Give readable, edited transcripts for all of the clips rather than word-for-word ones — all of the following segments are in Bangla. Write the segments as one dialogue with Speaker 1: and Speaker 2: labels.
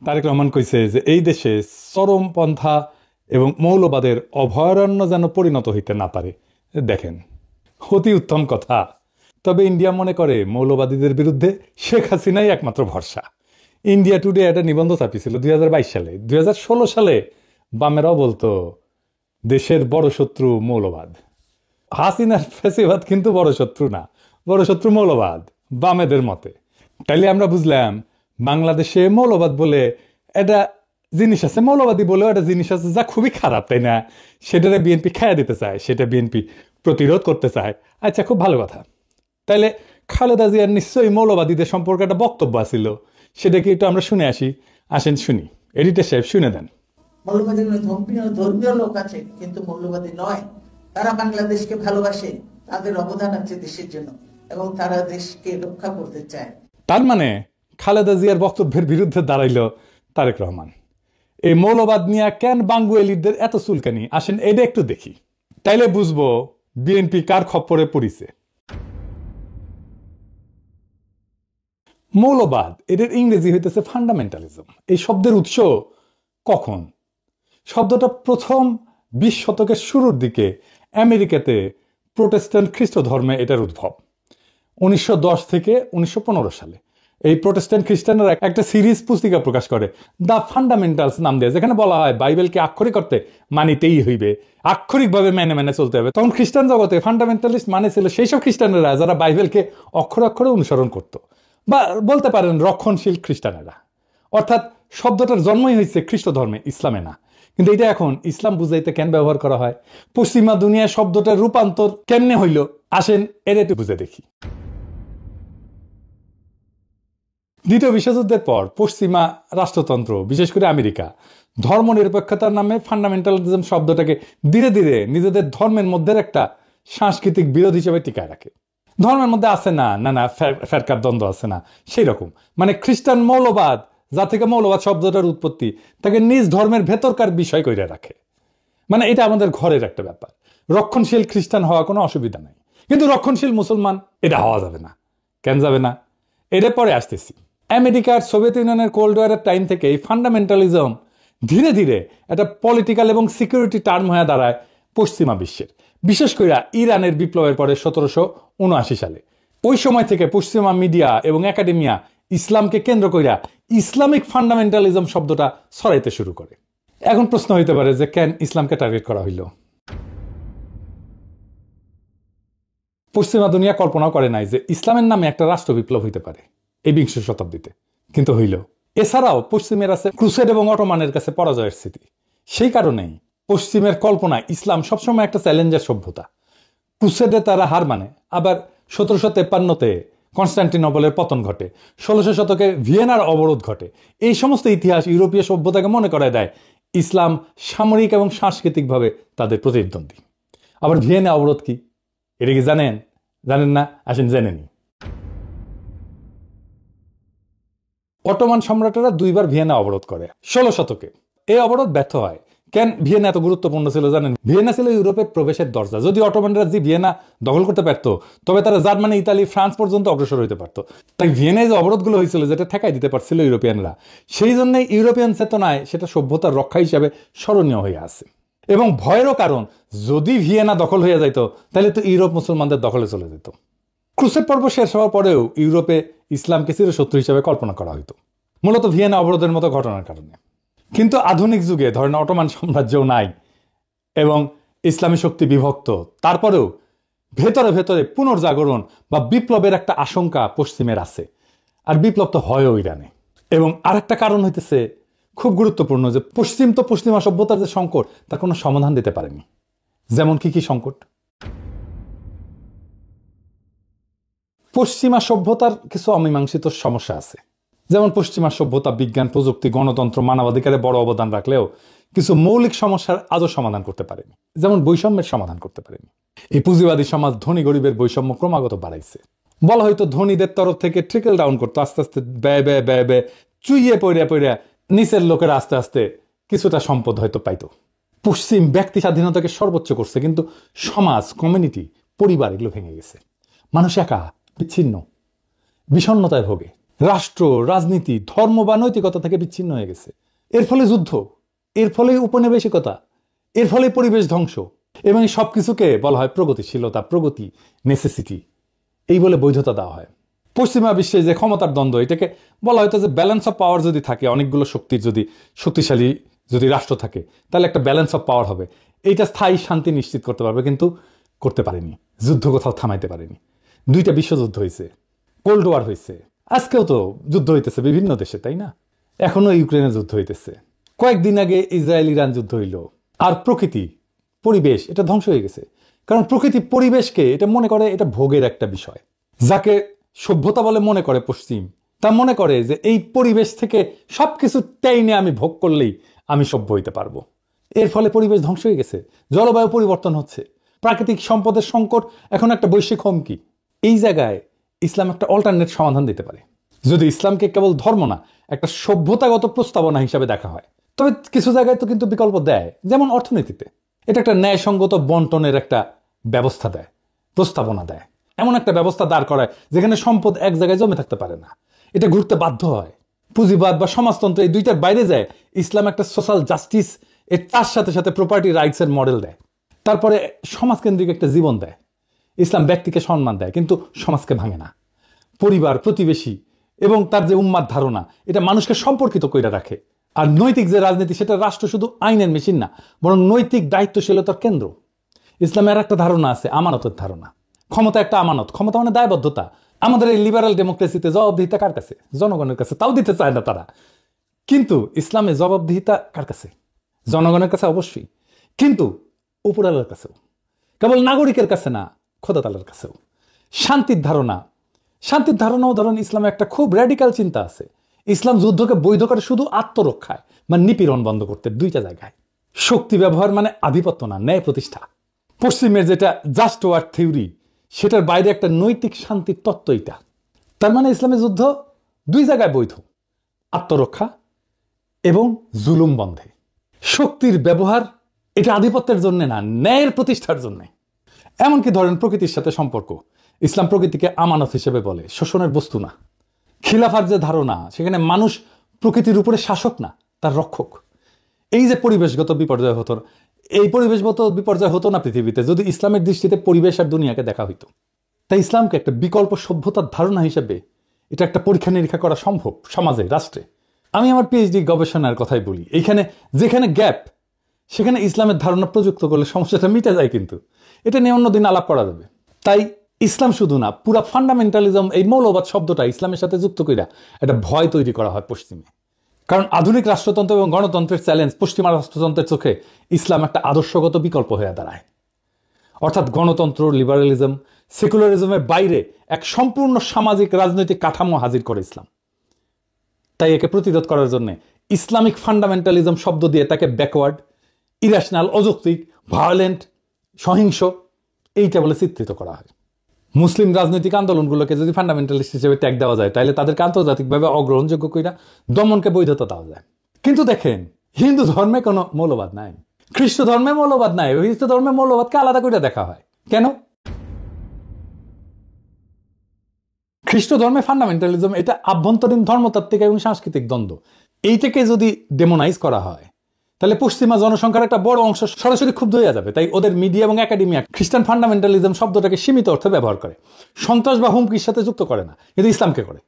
Speaker 1: তারেক রহমান কইছে যে এই দেশে চরমপন্থা এবং মৌলবাদের অভয়ারণ্য যেন পরিণত হইতে না পারে। দেখেন, অতি উত্তম কথা। তবে ইন্ডিয়া মনে করে মৌলবাদীদের বিরুদ্ধে শেখ হাসিনাই একমাত্র ভরসা। ইন্ডিয়া টুডে একটা নিবন্ধ ছাপিয়েছিল 2022 সালে। 2016 সালে বামেরাও বলতো দেশের বড় শত্রু মৌলবাদ। হাসিনার ফ্যাসিবাদ কিন্তু বড় শত্রু না, বড় শত্রু মৌলবাদ বামেদের মতে। তাইলে আমরা বুঝলাম বাংলাদেশে মৌলবাদ বলে একটা জিনিস আছে, মৌলবাদী বলেও একটা জিনিস আছে যা খুবই খারাপ, তাই না? সেটারে বিএনপি খাইয়া দিতে চায়, সেটা বিএনপি প্রতিরোধ করতে চায়। আচ্ছা, খুব ভালো কথা। তাইলে খালেদা জিয়ার নিশ্চয়ই মৌলবাদীদের সম্পর্কে একটা বক্তব্য আছিল, সেটা কি একটু আমরা শুনে আসি? আসেন শুনি, এডিটর সাহেব শুনে দেন।
Speaker 2: মৌলবাদী ধর্মীয় লোক আছে কিন্তু মৌলবাদী নয়, তারা বাংলাদেশকে ভালোবাসে, তাদের অবদান আছে দেশের জন্য এবং তারা দেশকে রক্ষা করতে চায়।
Speaker 1: তার মানে খালেদা জিয়ার বক্তব্যের বিরুদ্ধে দাঁড়াইল তারেক রহমান। এই মৌলবাদ নিয়ে কেন বাঙ্গুয়েলিদের এত চুলকানি? আসেন এটা একটু দেখি, তাইলে বুঝবো বিএনপি কার খপ্পরে পড়িছে। মৌলবাদ এদের ইংরেজি হইতেছে ফান্ডামেন্টালিজম। এই শব্দের উৎস কখন? শব্দটা প্রথম 20 শতকের শুরুর দিকে আমেরিকাতে প্রোটেস্ট্যান্ট খ্রিস্ট ধর্মে এটার উদ্ভব। 1910 থেকে 1915 সালে এই প্রোটেস্ট্যান্ট খ্রিস্টানরা একটা সিরিজ পুস্তিকা প্রকাশ করে, দ্য ফান্ডামেন্টালস নাম দেয়, যেখানে বলা হয় বাইবেলকে আক্ষরিক করতে মানিতেই হইবে, আক্ষরিকভাবে মেনে মেনে চলতে হবে। তখন খ্রিস্টান জগতে ফান্ডামেন্টালিস্ট মানে ছিল সেই সব খ্রিস্টানেরা যারা বাইবেলকে অক্ষরে অক্ষরে অনুসরণ করত, বা বলতে পারেন রক্ষণশীল খ্রিস্টানেরা। অর্থাৎ শব্দটার জন্মই হয়েছে খ্রিস্ট ধর্মে, ইসলামে না। কিন্তু এটা এখন ইসলাম বুঝাইতে কেন ব্যবহার করা হয়? পশ্চিমা দুনিয়ায় শব্দটার রূপান্তর কেমনে হইল? আসেন এর একটু বুঝে দেখি। দ্বিতীয় বিশ্বযুদ্ধের পর পশ্চিমা রাষ্ট্রতন্ত্র, বিশেষ করে আমেরিকা, ধর্মনিরপেক্ষতার নামে ফান্ডামেন্টালিজম শব্দটাকে ধীরে ধীরে নিজেদের ধর্মের মধ্যে একটা সাংস্কৃতিক বিরোধ হিসেবে টিকায় রাখে। ধর্মের মধ্যে আছে না না ফেরকার দ্বন্দ্ব আছে না, সেই রকম। মানে খ্রিস্টান মৌলবাদ, যা থেকে মৌলবাদ শব্দটার উৎপত্তি, তাকে নিজ ধর্মের ভেতরকার বিষয় করে রাখে। মানে এটা আমাদের ঘরের একটা ব্যাপার। রক্ষণশীল খ্রিস্টান হওয়া কোনো অসুবিধা নাই, কিন্তু রক্ষণশীল মুসলমান এটা হওয়া যাবে না। কেন যাবে না? এটা পরে আসতেছি। আমেরিকার সোভিয়েত ইউনিয়নের কোল্ড ওয়ারের টাইম থেকে এই ফান্ডামেন্টালিজম ধীরে ধীরে একটা পলিটিক্যাল এবং সিকিউরিটি টার্ম হয়ে দাঁড়ায় পশ্চিমা বিশ্বের, বিশেষ করে ইরানের বিপ্লবের পরে 1779 সালে। ওই সময় থেকে পশ্চিমা মিডিয়া এবং একাডেমিয়া ইসলামকে কেন্দ্র কইরা ইসলামিক ফান্ডামেন্টালিজম শব্দটা ছড়াইতে শুরু করে। এখন প্রশ্ন হইতে পারে যে কেন ইসলামকে টার্গেট করা হইল? পশ্চিমা দুনিয়া কল্পনাও করে নাই যে ইসলামের নামে একটা রাষ্ট্র বিপ্লব হইতে পারে এই 20 শতাব্দীতে, কিন্তু হইল। এছাড়াও পশ্চিমের আছে ক্রুসেড এবং অটোমানের কাছে পরাজয়ের স্মৃতি। সেই কারণেই পশ্চিমের কল্পনায় ইসলাম সবসময় একটা চ্যালেঞ্জের সভ্যতা। ক্রুসেডে তারা হার মানে, আবার 1753-তে কনস্টান্টিনোপলের পতন ঘটে, 1600 শতকে ভিয়েনার অবরোধ ঘটে। এই সমস্ত ইতিহাস ইউরোপীয় সভ্যতাকে মনে করায় দেয় ইসলাম সামরিক এবং সাংস্কৃতিকভাবে তাদের প্রতিদ্বন্দ্বী। আবার ভিয়েনা অবরোধ কি, এটা কি জানেন? জানেন না? আসেন জেনে নি। অটোমান সম্রাটেরা 2বার ভিয়েনা অবরোধ করে 16 শতকে। এই অবরোধ ব্যর্থ হয়। কেন ভিয়েনা এত গুরুত্বপূর্ণ ছিল জানেন? ভিয়েনা ছিল ইউরোপের প্রবেশের দরজা। যদি অটোমানরা যে ভিয়েনা দখল করতে পারত, তবে তারা জার্মানি, ইতালি, ফ্রান্স পর্যন্ত অগ্রসর হইতে পারত। তাই ভিয়েনায় যে অবরোধগুলো হয়েছিল, যেটা ঠেকাই দিতে পারছিল ইউরোপিয়ানরা, সেই জন্য ইউরোপিয়ান চেতনায় সেটা সভ্যতার রক্ষা হিসাবে স্মরণীয় হয়ে আছে। এবং ভয়েরও কারণ, যদি ভিয়েনা দখল হয়ে যাইত তাহলে তো ইউরোপ মুসলমানদের দখলে চলে যেত। ক্রুসেড পর্ব শেষ হওয়ার পরেও ইউরোপে ইসলামকে চিরশত্রু হিসেবে কল্পনা করা হইত, মূলত ভিয়েনা অবরোধের মতো ঘটনার কারণে। কিন্তু আধুনিক যুগে ধরেন অটোমান সাম্রাজ্যও নাই এবং ইসলামী শক্তি বিভক্ত, তারপরেও ভেতরে ভেতরে পুনর্জাগরণ বা বিপ্লবের একটা আশঙ্কা পশ্চিমের আছে। আর বিপ্লব তো হয়ও ইরানে। এবং আরেকটা কারণ হইতেছে খুব গুরুত্বপূর্ণ, যে পশ্চিম তো পশ্চিমা সভ্যতার যে সংকট, তার কোনো সমাধান দিতে পারেনি। যেমন কি কি সংকট? পশ্চিমা সভ্যতার কিছু অমীমাংসিত সমস্যা আছে। যেমন পশ্চিমা সভ্যতা বিজ্ঞান, প্রযুক্তি, গণতন্ত্র, মানবাধিকারে বড় অবদান রাখলেও কিছু মৌলিক সমস্যার আজও সমাধান করতে পারেনি। যেমন বৈষম্যের সমাধান করতে পারেনি। এই পুঁজিবাদী সমাজ ধনী গরিবের বৈষম্য ক্রমাগত বাড়াইছে। বলা হয়তো ধনীদের তরফ থেকে ট্রিকল ডাউন করতো, আস্তে আস্তে ব্যয় ব্যয় ব্যয় ব্যয় চুইয়ে পড়িয়া পড়িয়া নিচের লোকেরা আস্তে আস্তে কিছুটা সম্পদ হয়তো পাইতো। পশ্চিম ব্যক্তি স্বাধীনতাকে সর্বোচ্চ করছে, কিন্তু সমাজ, কমিউনিটি, পরিবার এগুলো ভেঙে গেছে। মানুষ একা, বিচ্ছিন্ন, বিষণ্ণতায় ভোগে। রাষ্ট্র, রাজনীতি, ধর্ম বা নৈতিকতা থেকে বিচ্ছিন্ন হয়ে গেছে। এর ফলে যুদ্ধ, এর ফলে উপনিবেশিকতা, এর ফলে পরিবেশ ধ্বংস, এবং এই সবকিছুকে বলা হয় প্রগতিশীলতা, প্রগতি, নেসেসিটি, এই বলে বৈধতা দেওয়া হয়। পশ্চিমা বিশ্বে যে ক্ষমতার দ্বন্দ্ব, এটাকে বলা হয়তো যে ব্যালেন্স অফ পাওয়ার যদি থাকে, অনেকগুলো শক্তির যদি শক্তিশালী যদি রাষ্ট্র থাকে, তাহলে একটা ব্যালেন্স অফ পাওয়ার হবে, এইটা স্থায়ী শান্তি নিশ্চিত করতে পারবে। কিন্তু করতে পারেনি, যুদ্ধ কোথাও থামাইতে পারেনি। 2টা বিশ্বযুদ্ধ হয়েছে, কোল্ড ওয়ার হয়েছে, আজকেও তো যুদ্ধ হইতেছে বিভিন্ন দেশে, তাই না? এখনো ইউক্রেনের যুদ্ধ হইতেছে, কয়েকদিন আগে ইসরায়েল ইরান যুদ্ধ হইল। আর প্রকৃতি, পরিবেশ, এটা ধ্বংস হয়ে গেছে। কারণ প্রকৃতি পরিবেশকে এটা মনে করে এটা ভোগের একটা বিষয়। যাকে সভ্যতা বলে মনে করে পশ্চিম, তা মনে করে যে এই পরিবেশ থেকে সবকিছু টেনে আমি ভোগ করলেই আমি সভ্য হইতে পারবো। এর ফলে পরিবেশ ধ্বংস হয়ে গেছে, জলবায়ু পরিবর্তন হচ্ছে, প্রাকৃতিক সম্পদের সংকট এখন একটা বৈশ্বিক হুমকি। এই জায়গায় ইসলাম একটা অল্টারনেট সমাধান দিতে পারে, যদি ইসলামকে কেবল ধর্ম না, একটা সভ্যতাগত প্রস্তাবনা হিসাবে দেখা হয়। তবে কিছু জায়গায় তো কিন্তু বিকল্প দেয়, যেমন অর্থনীতিতে এটা একটা ন্যায়সঙ্গত বন্টনের একটা ব্যবস্থা দেয়, প্রস্তাবনা দেয়। এমন একটা ব্যবস্থা দাঁড় করায় যেখানে সম্পদ এক জায়গায় জমে থাকতে পারে না, এটা ঘুরতে বাধ্য হয়। পুঁজিবাদ বা সমাজতন্ত্র এই দুইটার বাইরে যায় ইসলাম একটা সোশ্যাল জাস্টিস, তার সাথে সাথে প্রপার্টি রাইটসের মডেল দেয়। তারপরে সমাজকেন্দ্রিক একটা জীবন দেয়। ইসলাম ব্যক্তিকে সম্মান দেয় কিন্তু সমাজকে ভাঙে না। পরিবার, প্রতিবেশী এবং তার যে উম্মাদ ধারণা, এটা মানুষকে সম্পর্কিত করে রাখে। আর নৈতিক যে রাজনীতি, সেটা রাষ্ট্র শুধু আইনের মেশিন না, বরং নৈতিক দায়িত্বশীলতার কেন্দ্র। ইসলামের একটা ধারণা আছে, আমানতের ধারণা। ক্ষমতা একটা আমানত, ক্ষমতা মানে দায়বদ্ধতা। আমাদের এই লিবারাল ডেমোক্রেসিতে জবাবদিহিতা কার কাছে? জনগণের কাছে। তাও দিতে চায় না তারা। কিন্তু ইসলামে জবাবদিহিতা কার কাছে? জনগণের কাছে অবশ্যই, কিন্তু উপরালার কাছেও, কেবল নাগরিকের কাছে না, খোদা তাআলার কাছেও। শান্তির ধারণা, শান্তির ধারণাও ধরেন ইসলামে একটা খুব র্যাডিক্যাল চিন্তা আছে। ইসলাম যুদ্ধকে বৈধ করে শুধু আত্মরক্ষায়, মানে নিপীড়ন বন্ধ করতে। 2টা জায়গায় শক্তি ব্যবহার মানে আধিপত্য না, ন্যায় প্রতিষ্ঠা। পশ্চিমের যেটা জাস্ট ওয়ার থিওরি, সেটার বাইরে একটা নৈতিক শান্তির তত্ত্ব এটা। তার মানে ইসলামের যুদ্ধ 2 জায়গায় বৈধ, আত্মরক্ষা এবং জুলুম বন্ধে। শক্তির ব্যবহার এটা আধিপত্যের জন্য না, ন্যায়ের প্রতিষ্ঠার জন্য। এমনকি ধরেন প্রকৃতির সাথে সম্পর্ক, ইসলাম প্রকৃতিকে আমানত হিসেবে বলে, শোষণের বস্তু না। খিলাফার যে ধারণা, সেখানে মানুষ প্রকৃতির উপরে শাসক না, তার রক্ষক। এই যে পরিবেশগত বিপর্যয় হতো, এই পরিবেশগত বিপর্যয় হতো না পৃথিবীতে যদি ইসলামের দৃষ্টিতে পরিবেশ আর দুনিয়াকে দেখা হইতো। তাই ইসলামকে একটা বিকল্প সভ্যতার ধারণা হিসেবে এটা একটা পরীক্ষা নিরীক্ষা করা সম্ভব সমাজে, রাষ্ট্রে। আমি আমার পিএইচডি গবেষণার কথাই বলি, এইখানে যেখানে গ্যাপ, সেখানে ইসলামের ধারণা প্রযুক্ত করলে সমস্যাটা মিটে যায়। কিন্তু এটা নিয়ে অন্যদিন আলাপ করা যাবে। তাই ইসলাম শুধু না, পুরা ফান্ডামেন্টালিজম, এই মৌলবাদ শব্দটা ইসলামের সাথে যুক্ত কইরা একটা ভয় তৈরি করা হয় পশ্চিমে। কারণ আধুনিক রাষ্ট্রতন্ত্র এবং গণতন্ত্রের চ্যালেঞ্জ পশ্চিমা রাষ্ট্রতন্ত্রের চোখে ইসলাম একটা আদর্শগত বিকল্প হয়ে দাঁড়ায়। অর্থাৎ গণতন্ত্র, লিবারালিজম, সেকুলারিজমের বাইরে এক সম্পূর্ণ সামাজিক রাজনৈতিক কাঠামো হাজির করে ইসলাম। তাই একে প্রতিরোধ করার জন্য ইসলামিক ফান্ডামেন্টালিজম শব্দ দিয়ে তাকে ব্যাকওয়ার্ড, ইরাশনাল, অযৌক্তিক, ভায়োলেন্ট, সহিংস, এইটা বলে চিত্রিত করা হয়। মুসলিম রাজনৈতিক আন্দোলনগুলোকে যদি ফান্ডামেন্টালিস্ট হিসেবে ট্যাগ দেওয়া যায়, তাহলে তাদেরকে আন্তর্জাতিকভাবে অগ্রহণযোগ্য কইরা দমনকে বৈধতা দেওয়া যায়। কিন্তু দেখেন, হিন্দু ধর্মে কোনো মৌলবাদ নাই, খ্রিস্ট ধর্মে মৌলবাদ নাই, হিন্দু ধর্মে মৌলবাদকে আলাদা করে দেখা হয় কেন? খ্রিস্ট ধর্মে ফান্ডামেন্টালিজম এটা আভ্যন্তরীণ ধর্মতাত্ত্বিক এবং সাংস্কৃতিক দ্বন্দ্ব। এইটাকে যদি ডেমোনাইজ করা হয়, তাহলে পশ্চিমা জনসংখ্যার একটা বড় অংশ সরাসরি ক্ষুব্ধ হয়ে যাবে। তাই ওদের মিডিয়া এবং একাডেমিয়া খ্রিস্টান ফান্ডামেন্টালিজম শব্দটাকে সীমিত অর্থে ব্যবহার করে, সন্ত্রাস বা হুমকির সাথে যুক্ত করে না। কিন্তু ইসলামকে করে।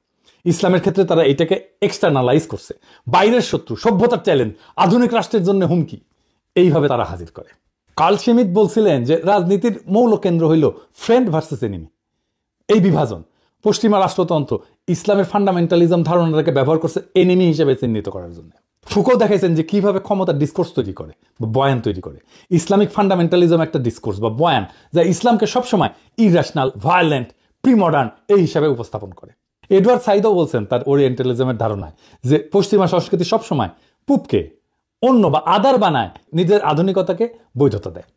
Speaker 1: ইসলামের ক্ষেত্রে তারা এটাকে এক্সটার্নালাইজ করছে, বাইরের শত্রু, সভ্যতার চ্যালেঞ্জ, আধুনিক রাষ্ট্রের জন্য হুমকি, এইভাবে তারা হাজির করে। কার্ল শিমিত বলছিলেন যে রাজনীতির মৌল কেন্দ্র হইল ফ্রেন্ড ভার্সেস এনিমি, এই বিভাজন। পশ্চিমা রাষ্ট্রতন্ত্র ইসলামের ফান্ডামেন্টালিজম ধারণাটাকে ব্যবহার করছে এনিমি হিসেবে চিহ্নিত করার জন্য। ফুকো দেখাইছেন যে কিভাবে ক্ষমতার ডিসকোর্স তৈরি করে বা বয়ান তৈরি করে। ইসলামিক ফান্ডামেন্টালিজম একটা ডিসকোর্স বা বয়ান, যা ইসলামকে সবসময় ইরাশনাল, ভায়োলেন্ট, প্রিমডার্ন এই হিসাবে উপস্থাপন করে। এডওয়ার্ড সাইদও বলছেন তার ওরিয়েন্টালিজমের ধারণায় যে পশ্চিমা সংস্কৃতি সবসময় পূবকে অন্য বা আদার বানায়, নিজের আধুনিকতাকে বৈধতা দেয়।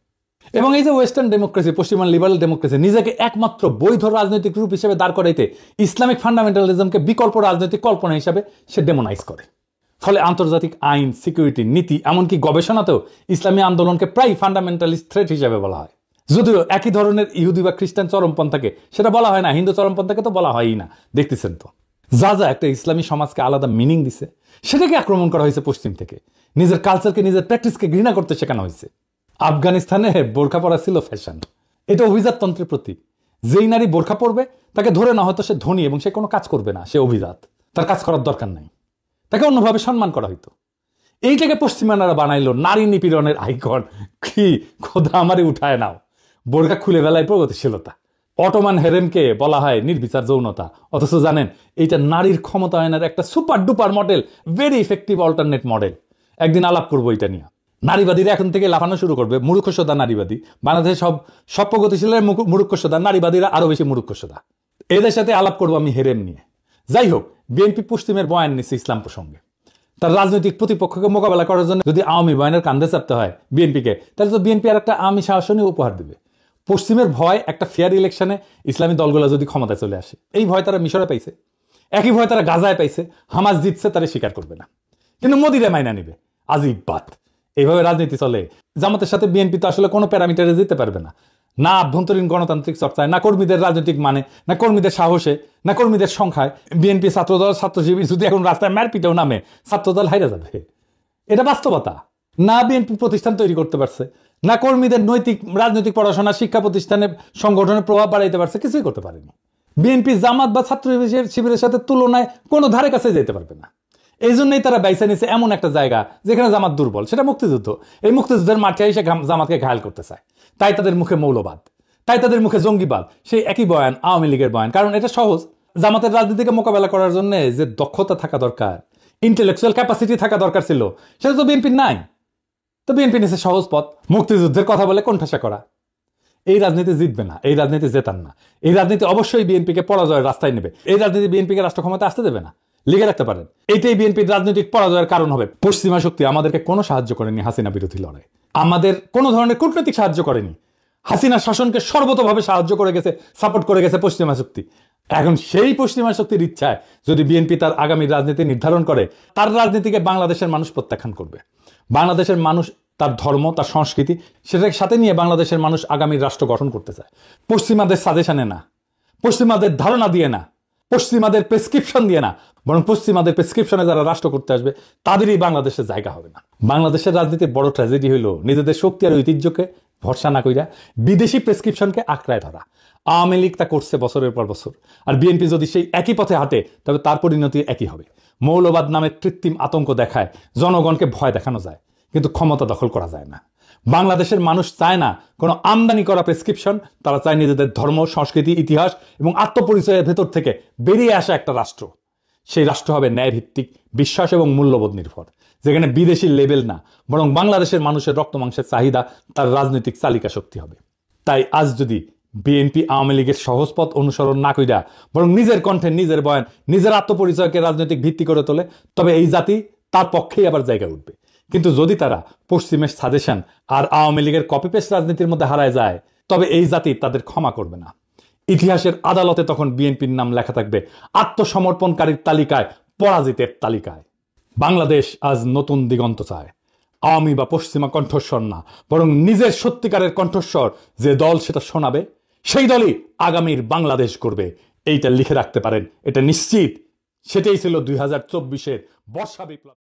Speaker 1: এবং এই যে ওয়েস্টার্ন ডেমোক্রেসি, পশ্চিমা লিবারাল ডেমোক্রেসি নিজেকে একমাত্র বৈধ রাজনৈতিক রূপ হিসেবে দাঁড় করাইতে ইসলামিক ফান্ডামেন্টালিজমকে বিকল্প রাজনৈতিক কল্পনা হিসাবে সে ডেমোনাইজ করে। ফলে আন্তর্জাতিক আইন, সিকিউরিটি, নীতি, এমনকি গবেষণাতেও ইসলামী আন্দোলনকে প্রায় ফান্ডামেন্টালিস্ট থ্রেট হিসাবে বলা হয়। যদিও একই ধরনের ইহুদি বা খ্রিস্টান চরমপন্থাকে সেটা বলা হয় না, হিন্দু চরমপন্থাকে তো বলা হয়ই না, দেখতেছেন তো। যা যা একটা ইসলামী সমাজকে আলাদা মিনিং দিছে সেটাকে আক্রমণ করা হয়েছে পশ্চিম থেকে। নিজের কালচারকে, নিজের প্র্যাকটিসকে ঘৃণা করতে শেখানো হয়েছে। আফগানিস্তানে বোরখা পরা ছিল ফ্যাশন, এটা অভিজাততন্ত্রের প্রতীক। যেই নারী বোরখা পরবে তাকে ধরে না হয়তো সে ধনী এবং সে কোনো কাজ করবে না, সে অভিজাত, তার কাজ করার দরকার নাই, তাকে অন্যভাবে সম্মান করা হইতো। এইটাকে পশ্চিমানারা বানাইলো নারী নিপীড়নের আইকন। কি খোদা আমারে উঠায় নাও। বোরখা খুলে বেলায় প্রগতিশীলতা। অটোমান হেরেমকে বলা হয় নির্বিচার যৌনতা, অথচ জানেন এইটা নারীর ক্ষমতায়নের একটা super duper model, very effective alternate model. একদিন আলাপ করবো এটা নিয়ে। নারীবাদীরা এখন থেকে লাফানো শুরু করবে, মূর্খসোদা নারীবাদী। বাংলাদেশে সব প্রগতিশীলের মূর্খসোদা, নারীবাদীরা আরো বেশি মূর্খসোদা। এদের সাথে আলাপ করবো আমি হেরেম নিয়ে। যাই হোক, বিএনপি পশ্চিমের বয়ান নিচ্ছে ইসলাম প্রসঙ্গে। তার রাজনৈতিক প্রতিপক্ষকে মোকাবেলা করার জন্য যদি আওয়ামী বয়ানের কান্দে চাপতে হয় বিএনপিকে, তাহলে তো বিএনপি আর একটা আওয়ামী শাসনই উপহার দেবে। পশ্চিমের ভয় একটা ফেয়ার ইলেকশনে ইসলামী দলগুলো যদি ক্ষমতায় চলে আসে, এই ভয় তারা মিশরে পাইছে, একই ভয় তারা গাজায় পাইছে। হামাস জিতছে, তারা স্বীকার করবে না, কিন্তু মোদিরা মাইনা নিবে। আজিব বাত। এইভাবে রাজনীতি চলে। জামাতের সাথে বিএনপি তো আসলে কোনো প্যারামিটারে যেতে পারবে না, না আভ্যন্তরীণ গণতান্ত্রিক চর্চায়, না কর্মীদের রাজনৈতিক মানে, না কর্মীদের সাহসে, না কর্মীদের সংখ্যায়। বিএনপি ছাত্রদল, ছাত্র শিবির যদি এখন রাস্তায় মারপিটেও নামে, ছাত্রদল হাইরা যাবে। এটা বাস্তবতা। না বিএনপি প্রতিষ্ঠান তৈরি করতে পারছে, না কর্মীদের নৈতিক রাজনৈতিক পড়াশোনা, শিক্ষা প্রতিষ্ঠানে সংগঠনের প্রভাব বাড়াইতে পারছে, কিছুই করতে পারেনি। বিএনপি জামাত বা ছাত্র শিবিরের সাথে তুলনায় কোনো ধারে কাছে যেতে পারবে না। এই জন্যই তারা বাইসা নিচ্ছে এমন একটা জায়গা যেখানে জামাত দুর্বল, সেটা মুক্তিযুদ্ধ। এই মুক্তিযুদ্ধের মাঠে এসে জামাতকে ঘায়াল করতে চায়। তাই তাদের মুখে মৌলবাদ, তাই তাদের মুখে জঙ্গিবাদ। সেই একই বয়ান আওয়ামী লীগের বয়ান, কারণ এটা সহজ। জামাতের রাজনীতিকে মোকাবেলা করার জন্য যে দক্ষতা থাকা দরকার, ইন্টেলেকচুয়াল ক্যাপাসিটি থাকা দরকার ছিল, সেটা তো বিএনপির নাই। তো বিএনপি নিচ্ছে সহজ পথ, মুক্তিযুদ্ধের কথা বলে কোণঠাসা করা। এই রাজনীতি জিতবে না, এই রাজনীতি জেতান না। এই রাজনীতি অবশ্যই বিএনপিকে পরাজয়ের রাস্তায় নেবে। এই রাজনীতি বিএনপিকে রাষ্ট্র ক্ষমতা আসতে দেবে না, লিখে রাখতে পারেন। এইটাই বিএনপির রাজনৈতিক পরাজয়ের কারণ হবে। পশ্চিমা শক্তি আমাদেরকে কোনো সাহায্য করেনি হাসিনা বিরোধী লড়াই, আমাদের কোনো ধরনের কূটনৈতিক সাহায্য করেনি। হাসিনা শাসনকে সর্বতভাবে সাহায্য করে গেছে, সাপোর্ট করে গেছে পশ্চিমা শক্তি। এখন সেই পশ্চিমা শক্তির ইচ্ছায় যদি বিএনপি তার আগামী রাজনীতি নির্ধারণ করে, তার রাজনীতিকে বাংলাদেশের মানুষ প্রত্যাখ্যান করবে। বাংলাদেশের মানুষ তার ধর্ম, তার সংস্কৃতি, সেটাকে সাথে নিয়ে বাংলাদেশের মানুষ আগামী রাষ্ট্র গঠন করতে চায়। পশ্চিমাদের সাজেশনে না, পশ্চিমাদের ধারণা দিয়ে না, পশ্চিমাদের প্রেসক্রিপশন দিয়ে না, বরং পশ্চিমাদের প্রেসক্রিপশনে যারা রাষ্ট্র করতে আসবে তাদেরই বাংলাদেশের জায়গা হবে না। বাংলাদেশের রাজনীতির বড় ট্র্যাজেডি হইল নিজেদের শক্তি আর ঐতিহ্যকে ভরসা না কইরা বিদেশি প্রেসক্রিপশনকে আঁকড়ায় ধরা। আওয়ামী লীগ তা করছে বছরের পর বছর, আর বিএনপি যদি সেই একই পথে হাঁটে তবে তার পরিণতি একই হবে। মৌলবাদ নামে কৃত্রিম আতঙ্ক দেখায় জনগণকে ভয় দেখানো যায়, কিন্তু ক্ষমতা দখল করা যায় না। বাংলাদেশের মানুষ চায় না কোনো আমদানি করা প্রেসক্রিপশন, তারা চায় নিজেদের ধর্ম, সংস্কৃতি, ইতিহাস এবং আত্মপরিচয়ের ভেতর থেকে বেরিয়ে আসা একটা রাষ্ট্র। সেই রাষ্ট্র হবে ন্যায়ভিত্তিক, বিশ্বাস এবং মূল্যবোধ নির্ভর, যেখানে বিদেশি লেভেল না, বরং বাংলাদেশের মানুষের রক্ত মাংসের চাহিদা তার রাজনৈতিক চালিকা শক্তি হবে। তাই আজ যদি বিএনপি আওয়ামী লীগের সহজ পথ অনুসরণ না কইরা বরং নিজের কণ্ঠে, নিজের বয়ান, নিজের আত্মপরিচয়কে রাজনৈতিক ভিত্তি করে তোলে, তবে এই জাতি তার পক্ষেই আবার জায়গা উঠবে। কিন্তু যদি তারা পশ্চিমের সাজেশন আর আওয়ামী লীগের কপি পেস্ট রাজনীতির মধ্যে হারায় যায়, তবে এই জাতি তাদের ক্ষমা করবে না। ইতিহাসের আদালতে তখন বিএনপির নাম লেখা থাকবে আত্মসমর্পণকারীর তালিকায়, পরাজিতের তালিকায়। বাংলাদেশ আজ নতুন দিগন্ত চায়। আওয়ামী বা পশ্চিমা কণ্ঠস্বর না, বরং নিজের সত্যিকারের কণ্ঠস্বর যে দল সেটা শোনাবে, সেই দলই আগামীর বাংলাদেশ করবে। এইটা লিখে রাখতে পারেন, এটা নিশ্চিত। সেটাই ছিল 2024-এর বর্ষা বিপ্লব।